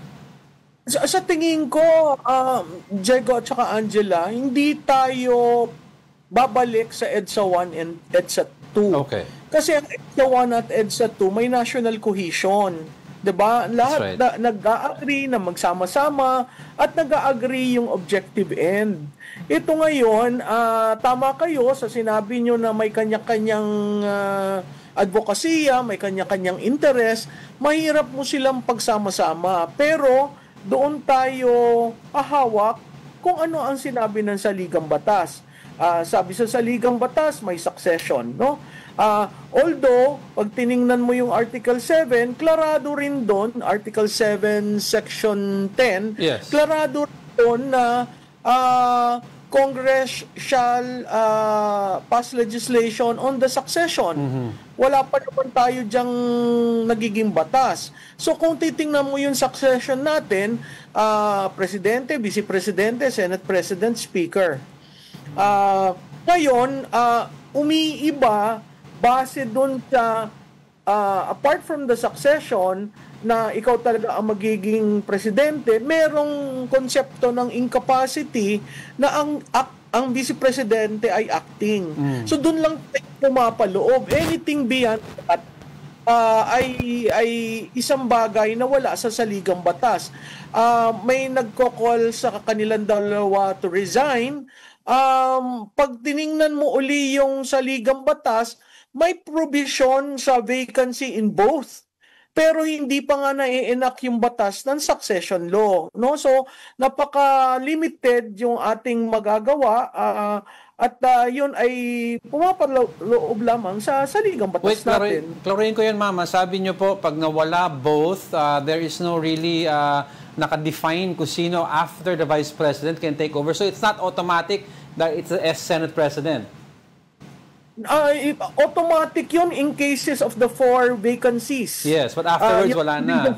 Sa tingin ko, Diego at saka Angela, hindi tayo babalik sa EDSA 1 and EDSA 2. Okay. Kasi ang EDSA 1 at EDSA 2 may national cohesion. 'Di ba? Lahat nag-a-agree na magsama-sama at nag-a-agree yung objective end. Ito ngayon, tama kayo sa sinabi nyo na may kanya-kanyang advokasya, may kanya-kanyang interest, mahirap mo silang pagsama-sama. Pero doon tayo hahawak kung ano ang sinabi ng saligang batas. Sabi sa saligang batas, may succession, no? Although, pag tiningnan mo yung Article 7, klarado rin doon, Article 7, Section 10, yes, klarado rin doon na Congress shall pass legislation on the succession. Wala pa naman tayo diyang nagiging batas. So kung titingnan mo yung succession natin, Presidente, Vice Presidente, Senate President, Speaker. Ngayon, umiiba base doon sa apart from the succession na ikaw talaga ang magiging presidente, merong konsepto ng incapacity na ang vice presidente ay acting. So doon lang pumapaloob. Anything beyond that ay isang bagay na wala sa saligang batas. May nagko-call sa kanilang dalawa to resign. Pag tiningnan mo uli yung saligang batas, may provision sa vacancy in both. Pero hindi pa nga na-enact yung batas ng succession law, no? So napaka-limited yung ating magagawa at yun ay pumapaloob lamang sa saligang batas natin. Klaruhin ko yan, Mama. Sabi niyo po, pag nawala both, there is no really naka-define kung sino after the Vice President can take over. So it's not automatic that it's the Senate President. Automatic yun in cases of the 4 vacancies. Yes, but afterwards wala na.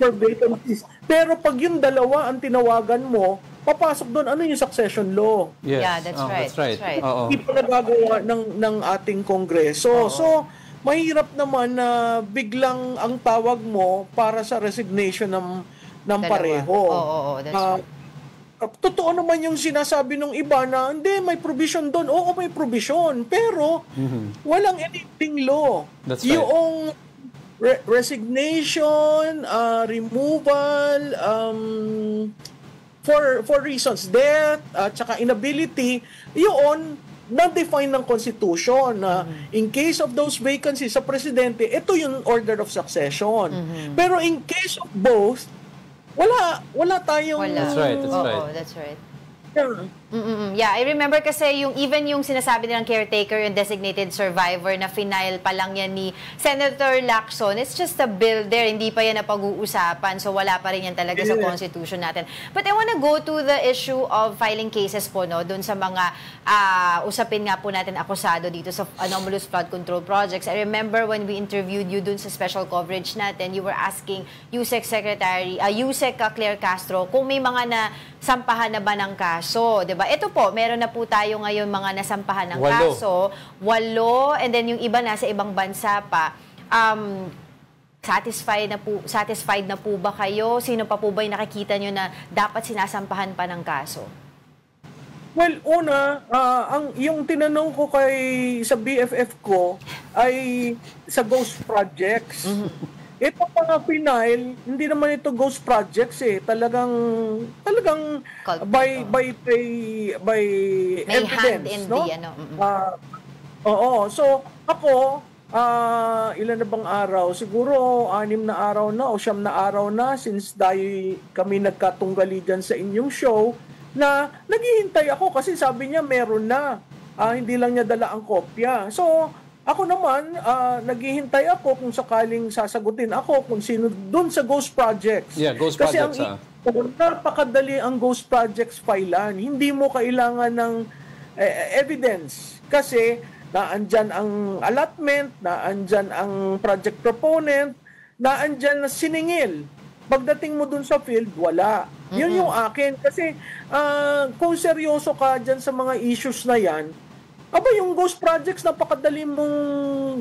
Pero pag yung dalawa ang tinawagan mo, papasok doon ano yung succession law. Yes. Yeah, that's right. That's right. Hindi pa nagagawa ng ating kongreso. So, mahirap naman na biglang ang tawag mo para sa resignation ng pareho. That's right. Totoo naman yung sinasabi ng iba na hindi, may provision doon. Oo, may provision. Pero walang anything law. That's right. Yung resignation, removal, for reasons, death, at saka inability, yun, na-define ng Constitution na in case of those vacancies sa Presidente, ito yung order of succession. Pero in case of both, wala tayong... That's right, that's right. That's right. Yeah, I remember kasi even yung sinasabi nilang caretaker, yung designated survivor na final pa lang yan ni Senator Lacson, it's just a bill there, hindi pa yan napag-uusapan, so wala pa rin yan talaga sa Constitution natin. But I wanna go to the issue of filing cases po, no, dun sa mga usapin nga po natin akusado dito sa anomalous flood control projects. I remember when we interviewed you dun sa special coverage natin, you were asking USEC Secretary, USEC Claire Castro, kung may mga nasampahan na ba ng kaso, diba? Ito po, meron na po tayo ngayon mga nasampahan ng kaso, 8, and then yung iba nasa ibang bansa pa. Satisfied na po ba kayo? Sino pa po ba yung nakikita nyo na dapat sinasampahan pa ng kaso? Well, una, yung tinanong ko sa BFF ko ay sa ghost projects. Ito mga final, hindi naman ito ghost projects Talagang by evidence, no? So ako ilan na bang araw? Siguro 6 na araw na o 9 na araw na since kami nagkatunggali dyan sa inyong show na naghihintay ako kasi sabi niya meron na. Hindi lang niya dala ang kopya. So ako naman, naghihintay ako kung sakaling sasagutin ako kung sino doon sa ghost projects. Yeah, ghost kasi projects. Napakadali ang ghost projects filean. Hindi mo kailangan ng evidence. Kasi naandyan ang allotment, naandyan ang project proponent, naandyan na siningil. Pagdating mo dun sa field, wala. Yun yung akin. Kasi kung seryoso ka dyan sa mga issues na yan, yung ghost projects, napakadali mong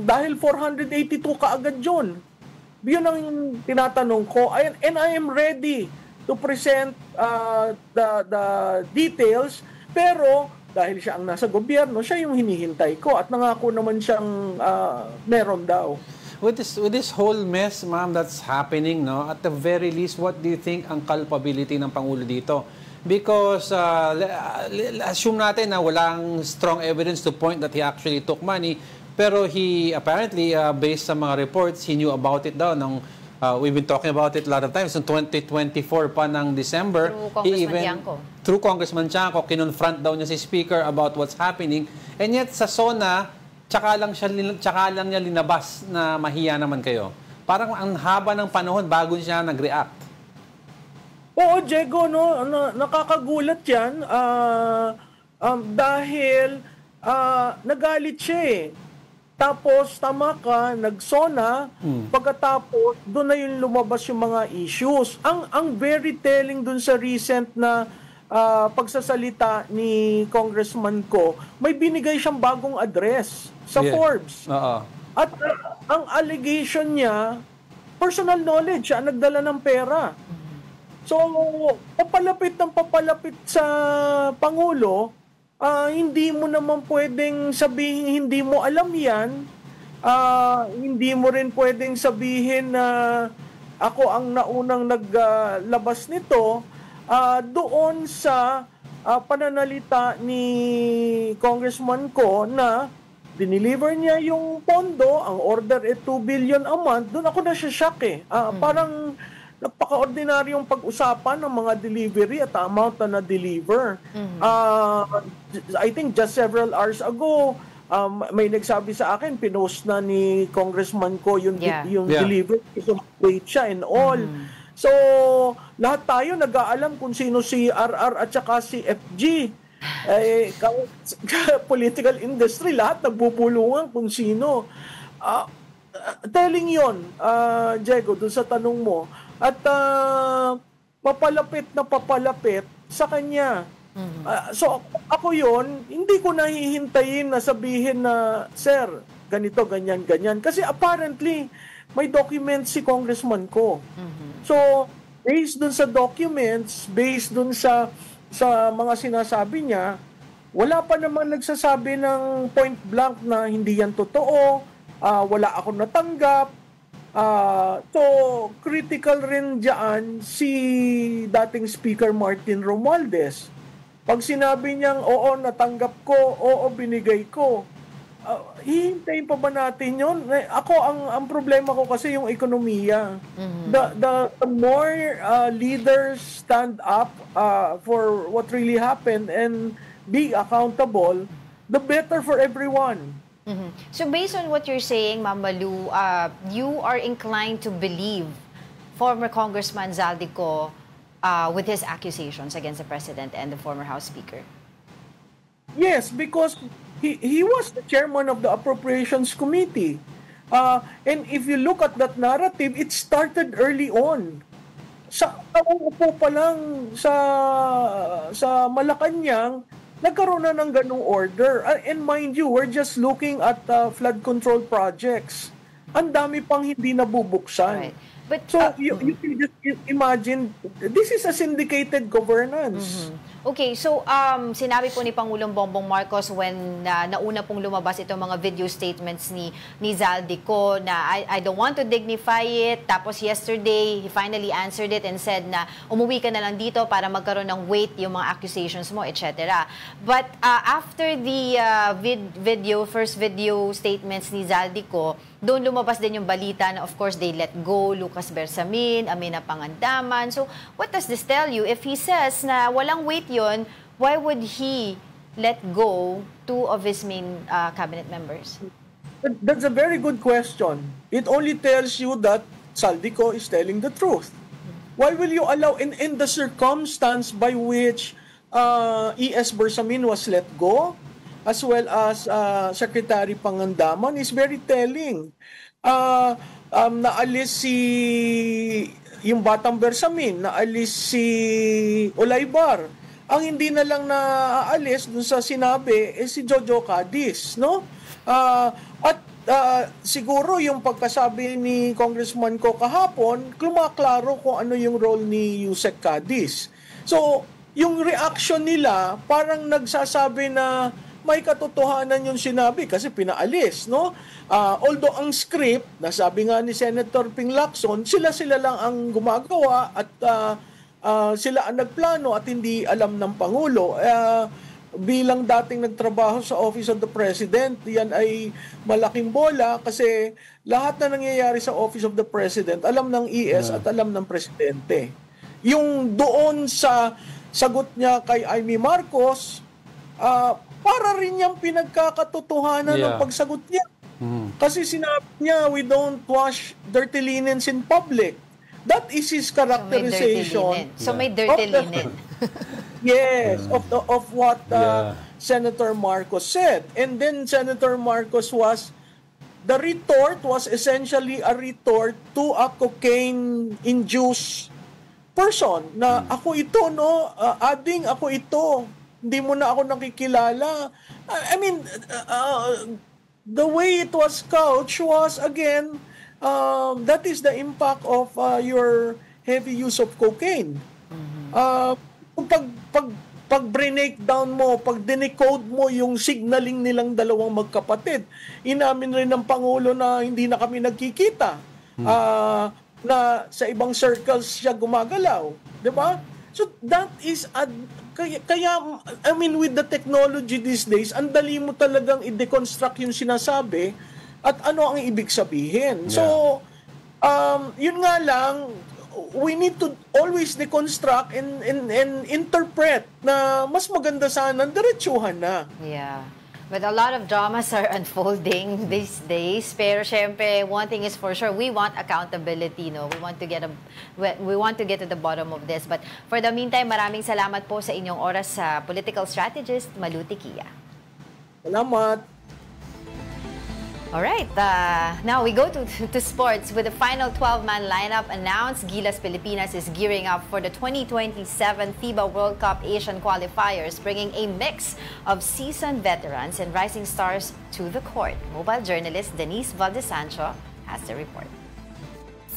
dahil 482 ka agad yun. Yun ang tinatanong ko. And I am ready to present the details, pero dahil siya ang nasa gobyerno, siya yung hinihintay ko at nangako naman siyang meron daw. With this whole mess, ma'am, that's happening, no? At the very least, what do you think ang culpability ng Pangulo dito? Because assume natin na walang strong evidence to point that he actually took money, pero he apparently, based sa mga reports, he knew about it daw nung we've been talking about it a lot of times. In 2024 pa ng December, through Congressman Tiangco, kinonfront daw niya si Speaker about what's happening. And yet sa SONA, tsaka lang niya linabas na mahiya naman kayo. Parang ang haba ng panahon bago siya nag-react. Oo, Diego, no, nakakagulat yan dahil nagalit siya eh. Tapos, tama ka, nag-SONA, pagkatapos, doon na yung lumabas yung mga issues. Ang very telling doon sa recent na pagsasalita ni Congressman Ko, may binigay siyang bagong address sa Forbes. At ang allegation niya, personal knowledge, siya nagdala ng pera. So, papalapit sa Pangulo, hindi mo naman pwedeng sabihin hindi mo alam yan. Hindi mo rin pwedeng sabihin na ako ang naunang naglabas nito doon sa pananalita ni Congressman Ko na dineliver niya yung pondo, ang order 2 billion a month. Doon ako na-shock eh. Parang napaka-ordinaryong pag-usapan ng mga delivery at amount na na-deliver. I think just several hours ago, may nagsabi sa akin, pinost na ni Congressman Ko yung delivery, wait siya and all. So, lahat tayo nag-aalam kung sino si RR at saka si FG. Political industry, lahat nagbubulungan kung sino. Telling yon, Diego, dun sa tanong mo. At papalapit sa kanya. So, ako yon, hindi ko nahihintayin na sabihin na, Sir, ganito, ganyan, ganyan. Kasi apparently, may documents si Congressman Ko. So, based dun sa documents, based dun sa mga sinasabi niya, wala pa naman nagsasabi ng point blank na hindi yan totoo, wala akong natanggap. So, critical rin dyan si dating Speaker Martin Romualdez. Pag sinabi niyang, oo, natanggap ko, oo, binigay ko, hihintayin pa ba natin yun? Ako, ang problema ko kasi yung ekonomiya. The more leaders stand up for what really happened and be accountable, the better for everyone. So based on what you're saying, Ma'am Malu, you are inclined to believe former Congressman Zaldico with his accusations against the President and the former House Speaker? Yes, because he was the chairman of the Appropriations Committee. And if you look at that narrative, it started early on. Sa upo pa lang sa Malacanang, nagkaroon na ng ganung order. And mind you, we're just looking at flood control projects. Ang dami pang hindi nabubuksan. Right. But, so, you can just imagine, this is a syndicated governance. Okay, so sinabi po ni Pangulong Bongbong Marcos when nauna pong lumabas itong mga video statements ni Zaldico na I don't want to dignify it. Tapos yesterday, he finally answered it and said na umuwi ka na lang dito para magkaroon ng weight yung mga accusations mo, etc. But after the first video statements ni Zaldico, doon lumabas din yung balita na of course they let go Lucas Bersamin, Amina Pangandaman. So what does this tell you? If he says na walang weight yon, why would he let go two of his main cabinet members? That's a very good question. It only tells you that Zaldico is telling the truth. Why will you allow, in the circumstance by which E.S. Bersamin was let go, as well as Secretary Pangandaman, is very telling. Naalis yung Batang Bersamin, naalis si Olaybar. Ang hindi na lang naaalis dun sa sinabi si Jojo Cadiz, no? At siguro yung pagkasabi ni Congressman ko kahapon, klumaklaro kung ano yung role ni Yusek Cadiz. So, yung reaction nila parang nagsasabi na may katotohanan yung sinabi kasi pinaalis, no? Although ang script, nasabi nga ni Senator Ping Lacson, sila lang ang gumagawa at sila ang nagplano at hindi alam ng Pangulo. Bilang dating nagtrabaho sa Office of the President, yan ay malaking bola kasi lahat na nangyayari sa Office of the President, alam ng ES at alam ng Presidente. Yung doon sa sagot niya kay Amy Marcos, para rin niyang pinagkakatotohanan ng pagsagot niya. Kasi sinabi niya, we don't wash dirty linens in public. That is his characterization. So may dirty linen. Yes, of what Senator Marcos said. And then Senator Marcos the retort was essentially a retort to a cocaine-induced person na ako ito, no? Ading ako ito. Hindi mo na ako nakikilala. I mean, the way it was couched was, again, that is the impact of your heavy use of cocaine. Pag break down mo, pag decode mo yung signaling nilang dalawang magkapatid, inamin rin ng Pangulo na hindi na kami nagkikita. Na sa ibang circles siya gumagalaw. Diba? So that is kaya I mean with the technology these days, ang dali mo talagang i-deconstruct yung sinasabi at ano ang ibig sabihin. So yun nga lang, we need to always deconstruct and interpret na mas maganda sana diretsuhan na. Yeah. But a lot of dramas are unfolding these days. Pero syempre, one thing is for sure, we want accountability, no? We want to get to the bottom of this. But for the meantime, maraming salamat po sa inyong oras sa political strategist, Maluti Kia. Salamat. All right, now we go to sports with the final 12-man lineup announced. Gilas Pilipinas is gearing up for the 2027 FIBA World Cup Asian qualifiers, bringing a mix of seasoned veterans and rising stars to the court. Mobile journalist Denise Valdesancho has the report.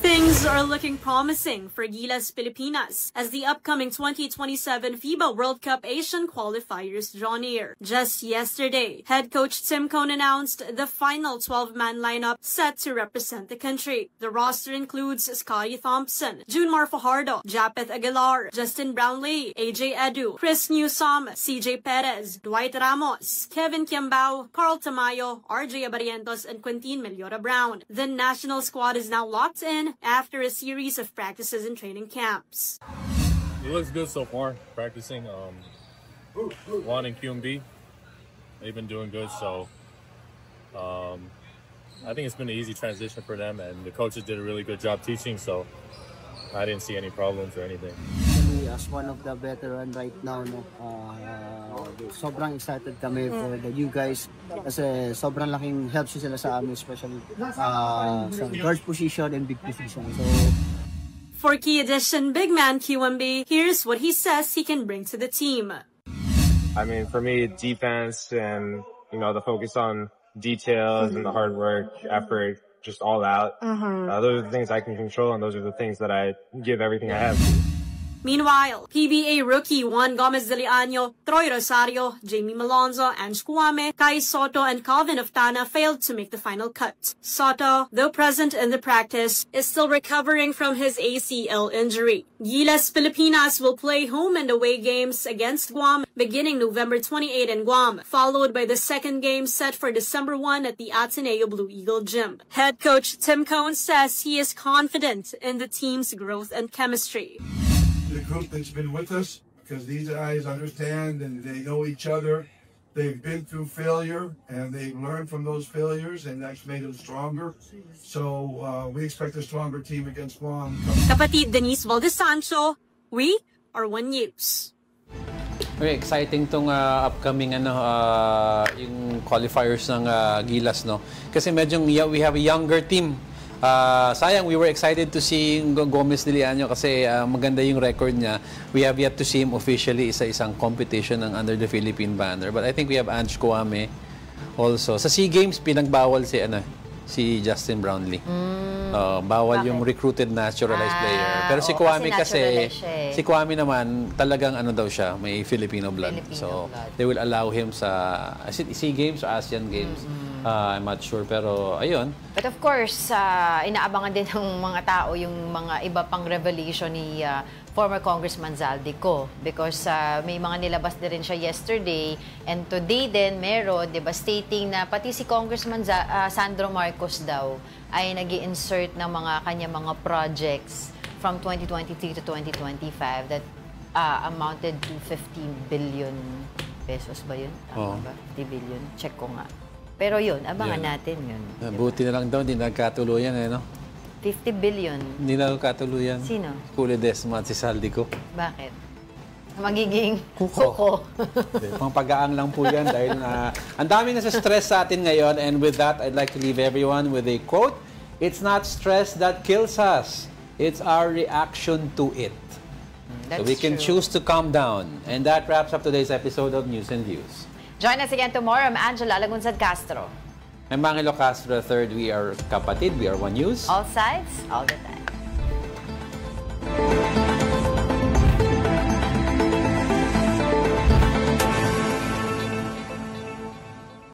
Things are looking promising for Gilas Pilipinas as the upcoming 2027 FIBA World Cup Asian qualifiers draw near. Just yesterday, head coach Tim Cone announced the final 12-man lineup set to represent the country. The roster includes Scotty Thompson, Junmar Fajardo, Japeth Aguilar, Justin Brownlee, AJ Edu, Chris Newsom, CJ Perez, Dwight Ramos, Kevin Kiambao, Carl Tamayo, RJ Abarientos, and Quintin Meliora Brown. The national squad is now locked in after a series of practices and training camps. It looks good so far, practicing. Juan and QMB, they've been doing good, so I think it's been an easy transition for them, and the coaches did a really good job teaching, so I didn't see any problems or anything. As one of the veteran right now, no, sobrang excited kami for you guys kasi sobrang laking helps sila sa amin, especially sa guard position and big position. So for Key Edition big man QMB, here's what he says he can bring to the team. I mean, for me, defense and the focus on details and the hard work, effort, just all out. Those are the things I can control, and those are the things that I give everything I have. Meanwhile, PBA rookie Juan Gomez de Leaño, Troy Rosario, Jamie Malonzo, Ange Kwame, Kai Soto, and Calvin Oftana failed to make the final cut. Soto, though present in the practice, is still recovering from his ACL injury. Gilas Pilipinas will play home and away games against Guam beginning November 28 in Guam, followed by the second game set for December 1 at the Ateneo Blue Eagle Gym. Head coach Tim Cone says he is confident in the team's growth and chemistry. The group that's been with us, because these guys understand and they know each other. They've been through failure and they've learned from those failures, and that's made them stronger. So we expect a stronger team against Guam. Kapatid Denise Valdesancho, we are One News. Very exciting tong upcoming yung qualifiers ng Gilas, no. Kasi medyo we have a younger team Sayang, we were excited to see Gomez Diliano kasi maganda yung record niya. We have yet to see him officially isa-isang competition ng under the Philippine banner. But I think we have Ange Kouame also. Sa SEA Games, pinagbawal si Justin Brownlee. Bawal yung recruited naturalized player. Pero si Kouame kasi si Kouame naman talagang daw siya, may Filipino blood. They will allow him sa SEA Games or ASEAN Games. I'm not sure, pero ayun. But of course, inaabangan din ng mga tao yung mga iba pang revelation ni former Congressman Zaldico because may mga nilabas din rin siya yesterday and today din meron, diba, stating na pati si Congressman Sandro Marcos daw ay nag-i-insert ng kanya mga projects from 2023 to 2025 that amounted to 15 billion pesos ba yun? Tama ba? 50 billion? Check ko nga. Pero yun, abangan natin yun. Buti na lang daw, hindi nagkatuluyan no? 50 billion. Hindi nagkatuluyan. Sino? Kuli Desma at si Zaldico. Bakit? Magiging kuko. Pangpagaang lang po yan dahil ang dami na sa stress sa atin ngayon, and with that, I'd like to leave everyone with a quote. It's not stress that kills us. It's our reaction to it. So we can choose to calm down. And that wraps up today's episode of News and Views. Join us again tomorrow. I'm Angela Lagunsad Castro. I'm Mangelo Castro III. We are kapatid. We are One News. All sides, all the time.